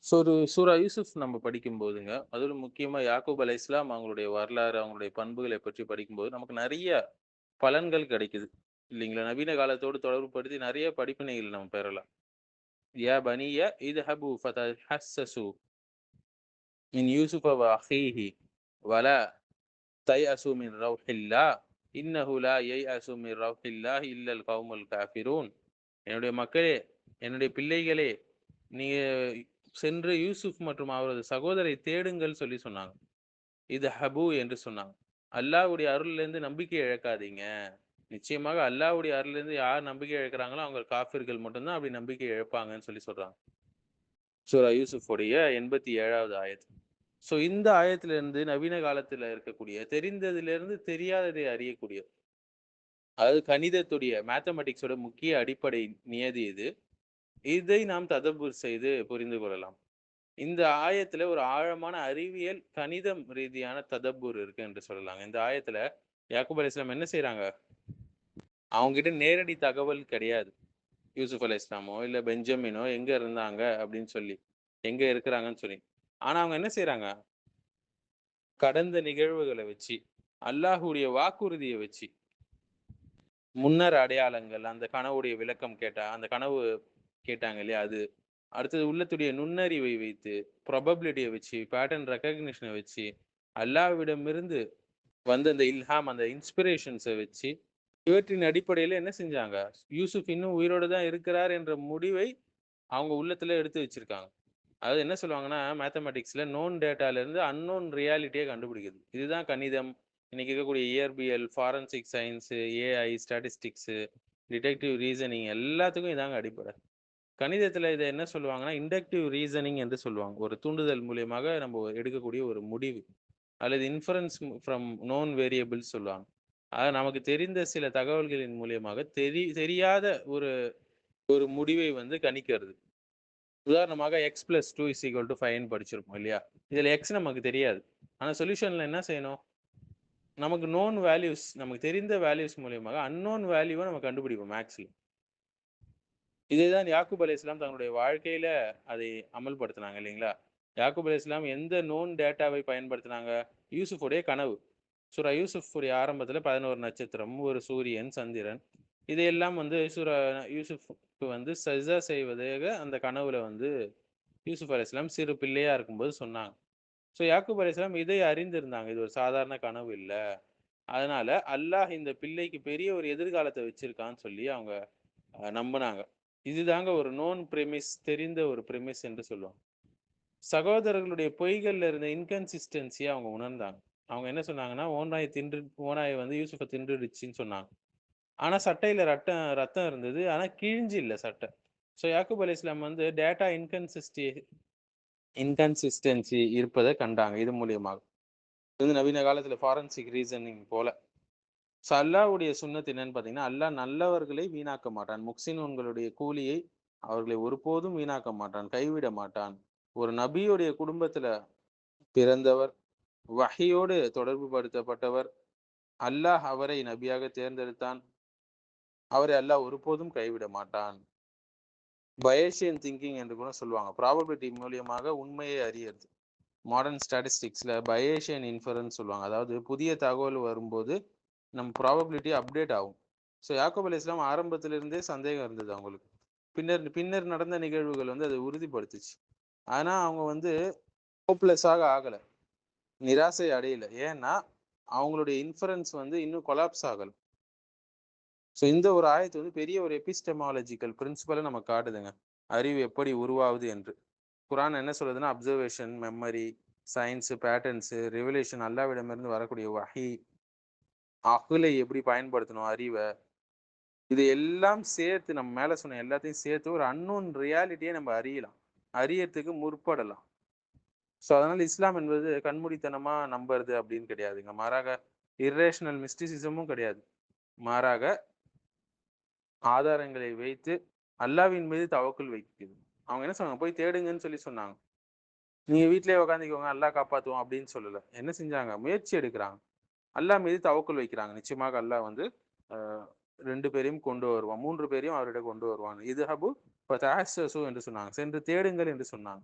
So ஒரு சூரா யூசுப் நம்ம படிக்கும்போதுங்க, அதிலும் முக்கியமா யாக்கூப் அலைஹிஸ்ஸலாம் அவங்களுடைய வரலாறு, அவங்களுடைய பண்புகளை பற்றி படிக்கும்போது, நமக்கு நெறைய பலன்கள் கிடைக்குது. இல்லைங்களா? நவீன காலத்தோடு தொடர்புபடுத்தி நெறைய படிப்பினைகள் நம்ம பெறலாம். யா பனிய இதஹபு ஃபதஹஸ்ஸஸு மின் யூசுஃப வ அஹீஹி வலா தயஅஸு மின் ரௌஹில்லாஹ் இன்னஹு லா யயஅஸு மின் ரௌஹில்லாஹி இல்லல் கௌமுல் காஃபிரூன். என்னுடைய மக்களே, என்னுடைய பிள்ளைகளே, நீங்க சென்று யூசுப் மற்றும் அவரது சகோதரை தேடுங்கள் சொல்லி சொன்னாங்க. இது ஹபு என்று சொன்னாங்க. அல்லாஹ்வுடைய அருளிலிருந்து நம்பிக்கை இழக்காதீங்க. நிச்சயமாக அல்லாஹ்வுடைய அருளிலிருந்து யார் நம்பிக்கை இழக்கிறாங்களோ, அவங்க காஃபிர்கள் மட்டும் தான் அப்படி நம்பிக்கை இழப்பாங்கன்னு சொல்லி சொல்றாங்க. சூரா யூசுஃபுடைய 87வது ஆயத். ஸோ இந்த ஆயத்திலிருந்து நவீன காலத்துல இருக்கக்கூடிய தெரிந்ததிலிருந்து தெரியாததை அறியக்கூடிய, அதாவது கணிதத்துடைய மேத்தமேட்டிக்ஸோட முக்கிய அடிப்படை நியதி இது. இதை நாம் ததப்புர் செய்து புரிந்து கொள்ளலாம். இந்த ஆயத்துல ஒரு ஆழமான அறிவியல், கணிதம் ரீதியான ததப்புர் இருக்கு என்று சொல்லலாங்க. இந்த ஆயத்துல யாக்கூப் அலைஹிஸ்ஸலாம் என்ன செய்றாங்க? அவங்ககிட்ட நேரடி தகவல் கிடையாது. யூசுப் அலைஹிஸ்ஸலாமோ, இல்ல பெஞ்சமினோ எங்க இருந்தாங்க அப்படின்னு சொல்லி, எங்க இருக்கிறாங்கன்னு சொல்லி. ஆனா அவங்க என்ன செய்றாங்க? கடந்த நிகழ்வுகள வச்சு, அல்லாஹ்வுடைய வாக்குறுதிய வச்சு, முன்னர் அடையாளங்கள், அந்த கனவுடைய விளக்கம் கேட்டா, அந்த கனவு கேட்டாங்க இல்லையா? அது. அடுத்தது உள்ளத்துடைய நுண்ணறிவை வைத்து, ப்ராபபிலிட்டிய வச்சு, பேட்டர்ன் ரெகக்னிஷன வச்சு, அல்லாஹ்விடமிருந்து வந்த அந்த இல்ஹாம், அந்த இன்ஸ்பிரேஷன்ஸ வச்சு, இவற்றின் அடிப்படையில என்ன செஞ்சாங்க? யூசுப் இன்னும் உயிரோட தான் இருக்கிறார் என்ற முடிவை அவங்க உள்ளத்துல எடுத்து வச்சிருக்காங்க. அதாவது என்ன சொல்லுவாங்கன்னா, மேத்தமேட்டிக்ஸ்ல நோன் டேட்டால இருந்து அன்னோன் ரியாலிட்டிய கண்டுபிடிக்குது. இதுதான் கணிதம். இன்னைக்கு இருக்கக்கூடிய இயற்பியல், forensic science, AI, statistics, detective reasoning எல்லாத்துக்கும் இதாங்க அடிப்படை. கணிதத்துல இத என்ன சொல்லுவாங்கன்னா, இண்டக்டிவ் ரீசனிங் என்று சொல்லுவாங்க. ஒரு தூண்டுதல் மூலியமாக நம்ம எடுக்கக்கூடிய ஒரு முடிவு. அல்லது இன்ஃபரன்ஸ் ஃப்ரம் நோன் வேரியபிள்ஸ் சொல்லுவாங்க. நமக்கு தெரிந்த சில தகவல்களின் மூலியமாக தெரியாத ஒரு ஒரு முடிவை வந்து கணிக்கிறது. உதாரணமாக x plus 2 is equal to 5ன்னு படிச்சிருப்போம் இல்லையா? இதுல எக்ஸ் நமக்கு தெரியாது. ஆனா சொல்யூஷன்ல என்ன செய்யணும்? நமக்கு நோன் வேல்யூஸ், நமக்கு தெரிந்த வேல்யூஸ் மூலியமாக அன்னோன் வேல்யூவ நம்ம கண்டுபிடிப்போம் மேத்ஸ்ல. இதேதான் யாக்கூப் அலைஹிஸ்ஸலாம் தங்களுடைய வாழ்க்கையில அதை அமல்படுத்துனாங்க இல்லைங்களா? யாக்கூப் அலைஹிஸ்ஸலாம் எந்த நோன் டேட்டாவை பயன்படுத்தினாங்க? யூசுஃபுடைய கனவு. சூரா யூசுஃபுடைய ஆரம்பத்தில 11 நட்சத்திரம், ஒரு சூரியன், சந்திரன் இதையெல்லாம் வந்து யூசுஃப்க்கு வந்து சஜ்தா செய்வதாக அந்த கனவுல வந்து யூசுப் அலைஹிஸ்ஸலாம் சிறு பிள்ளையா இருக்கும்போது சொன்னாங்க. ஸோ யாக்கூப் அலைஹிஸ்ஸலாம் இதை அறிந்திருந்தாங்க. இது ஒரு சாதாரண கனவு இல்ல. அதனால அல்லாஹ் இந்த பிள்ளைக்கு பெரிய ஒரு எதிர்காலத்த வச்சிருக்கான்னு சொல்லி அவங்க நம்புனாங்க. இதுதாங்க ஒரு நோன் பிரெமிஸ், தெரிந்த ஒரு பிரெமிஸ் என்று சொல்லுவோம். சகோதரர்களுடைய பொய்கள்ல இருந்த இன்கன்சிஸ்டன்சிய அவங்க உணர்ந்தாங்க. அவங்க என்ன சொன்னாங்கன்னா, ஓநாய் வந்து யூசுஃப தின்றுடுச்சுன்னு சொன்னாங்க. ஆனா சட்டையில ரத்தம் இருந்தது. ஆனா கிழிஞ்சு இல்ல சட்டை. ஸோ யாக்கூப் அலைஹிஸ்ஸலாம் வந்து டேட்டா இன்கன்சிஸ்டன்சி இருப்பத கண்டாங்க. இது மூலியமாக. இது வந்து நவீன காலத்துல ஃபாரன்சிக் ரீசனிங் போல. ஸோ அல்லாஹ்வுடைய சுன்னத் என்னன்னு பார்த்தீங்கன்னா, அல்லாஹ் நல்லவர்களை வீணாக்க மாட்டான். முஹ்சினூன்களுடைய கூலியை அவர்களை ஒருபோதும் வீணாக்க மாட்டான். கைவிட மாட்டான். ஒரு நபியுடைய குடும்பத்துல பிறந்தவர், வஹீயோடு தொடர்பு படுத்தப்பட்டவர், அல்லாஹ் அவரை நபியாக தேர்ந்தெடுத்தான். அவரை அல்லாஹ் ஒருபோதும் கைவிட மாட்டான். பயேஷியன் திங்கிங் என்று கூட சொல்லுவாங்க. ப்ராபபிலிட்டி மூலியமாக உண்மையை அறியறது. மாடர்ன் ஸ்டாட்டிஸ்டிக்ஸ்ல பயேஷியன் இன்ஃபரன்ஸ் சொல்லுவாங்க. அதாவது புதிய தகவல் வரும்போது நம்ம ப்ராபபிலிட்டி அப்டேட் ஆகும். ஸோ யாக்கூப் அலைஹிஸ்ஸலாம் ஆரம்பத்திலிருந்தே சந்தேகம் இருந்தது அவங்களுக்கு. பின்னர் பின்னர் நடந்த நிகழ்வுகள் வந்து அதை உறுதிப்படுத்துச்சு. ஆனா அவங்க வந்து ஹோப்லெஸ்ஸாக ஆகல. நிராசை அடையல. ஏன்னா, அவங்களுடைய இன்ஃபரன்ஸ் வந்து இன்னும் கொலாப்ஸ் ஆகல. ஸோ இந்த ஒரு ஆயத்து வந்து பெரிய ஒரு எபிஸ்டமாலஜிக்கல் பிரின்சிபல நமக்கு காட்டுதுங்க. அறிவு எப்படி உருவாகுது என்று. குரான் என்ன சொல்லுதுன்னா, observation, memory, science, patterns, revelation அல்லாஹ்விடமிருந்து வரக்கூடிய வஹி, அக்லை எப்படி பயன்படுத்தணும் அறிவ, இது எல்லாம் சேர்த்து நம்ம மேல சொன்ன எல்லாத்தையும் சேர்த்து ஒரு அன்னோன் ரியாலிட்டிய நம்ம அறியலாம். அறியறதுக்கு முற்படலாம். ஸோ அதனால இஸ்லாம் என்பது கண்மூடித்தனமா நம்புறது அப்படின்னு கிடையாதுங்க. மாறாக இர்ரேஷனல் மிஸ்டிசிசமும் கிடையாது. மாறாக ஆதாரங்களை வைத்து அல்லாஹ்வின் மீது தவக்குல் வைக்குது. அவங்க என்ன சொன்னாங்க? போய் தேடுங்கன்னு சொல்லி சொன்னாங்க. நீங்க வீட்லயே உட்காந்துக்கோங்க, அல்லாஹ் காப்பாத்துவான் அப்படின்னு சொல்லல. என்ன செஞ்சாங்க? முயற்சி எடுக்குறாங்க. அல்லாஹ் மீது தவக்குல் வைக்கிறாங்க. நிச்சயமாக அல்லாஹ் வந்து அ 2 பேரையும் கொண்டு வருவான். 3 பேரையும் அவரிடம் கொண்டு வருவான். இத்ஹபு ஃபதஹஸ்ஸஸு என்று சொன்னாங்க. சென்று தேடுங்கள் என்று சொன்னாங்க.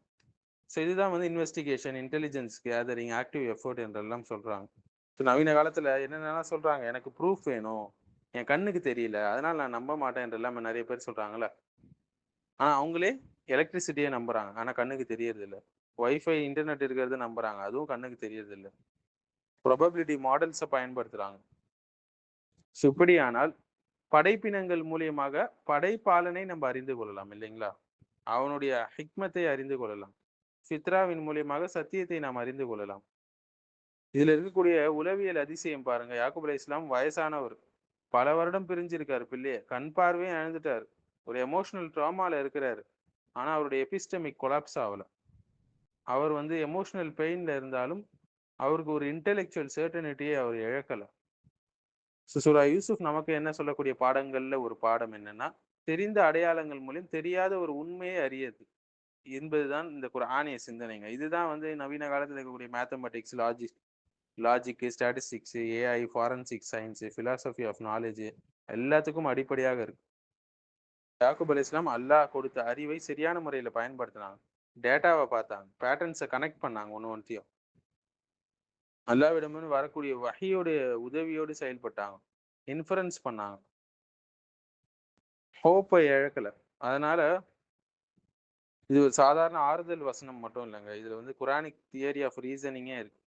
ஸோ இதுதான் வந்து investigation, intelligence gathering, active effort என்றெல்லாம் சொல்றாங்க. ஸோ நவீன காலத்துல என்னென்னலாம் சொல்றாங்க, எனக்கு ப்ரூஃப் வேணும், என் கண்ணுக்கு தெரியல, அதனால நான் நம்ப மாட்டேன் என்றெல்லாம் நிறைய பேர் சொல்றாங்கல்ல. ஆனா அவங்களே எலக்ட்ரிசிட்டியை நம்புறாங்க, ஆனா கண்ணுக்கு தெரியறது இல்ல. வைஃபை, இன்டர்நெட் இருக்கிறத நம்புறாங்க, அதுவும் கண்ணுக்கு தெரியறது இல்ல. ப்ராபபிலிட்டி மாடல்ஸை பயன்படுத்துறாங்க. ஸோ இப்படியானால் படைப்பினங்கள் மூலியமாக படைப்பாளனை நம்ம அறிந்து கொள்ளலாம் இல்லைங்களா? அவனுடைய ஹிக்மத்தை அறிந்து கொள்ளலாம். ஃபித்ராவின் மூலியமாக சத்தியத்தை நாம் அறிந்து கொள்ளலாம். இதுல இருக்கக்கூடிய உளவியல் அதிசயம் பாருங்க. யாக்கூப் அலைஹிஸ்ஸலாம் வயசானவர். பல வருடம் பிரிஞ்சிருக்காரு பிள்ளைய. கண் பார்வையும் இழந்துட்டாரு. ஒரு எமோஷனல் ட்ராமால இருக்கிறாரு. ஆனா அவருடைய எபிஸ்டமிக் கொலாப்ஸ் ஆகல. அவர் வந்து எமோஷனல் பெயின்ல இருந்தாலும் அவருக்கு ஒரு இன்டெலெக்சுவல் சர்டனிட்டியை அவர் இழக்கல. சூரா யூசுப் நமக்கு என்ன சொல்லக்கூடிய பாடங்கள்ல ஒரு பாடம் என்னன்னா, தெரிந்த அடையாளங்கள் மூலம் தெரியாத ஒரு உண்மையை அறியது என்பதுதான் இந்த குர்ஆனிய சிந்தனைங்க. இதுதான் வந்து நவீன காலத்துல இருக்கக்கூடிய mathematics, logic, statistics, AI, forensic science, philosophy of knowledge எல்லாத்துக்கும் அடிப்படையாக இருக்கு. யாக்கூப் அலைஹிஸ்ஸலாம் அல்லாஹ் கொடுத்த அறிவை சரியான முறையில பயன்படுத்தினாங்க. டேட்டாவை பார்த்தாங்க, பேட்டர்ன்ஸை கனெக்ட் பண்ணாங்க ஒன்று ஒன்றையும். அல்லாஹ்விடமிருந்து வரக்கூடிய வஹியோட உதவியோடு செயல்பட்டாங்க, இன்ஃபரன்ஸ் பண்ணாங்க, ஹோப்பை இழக்கல. அதனால இது ஒரு சாதாரண ஆறுதல் வசனம் மட்டும் இல்லைங்க. இதுல வந்து குரானிக் தியரி ஆஃப் ரீசனிங்கே இருக்கு.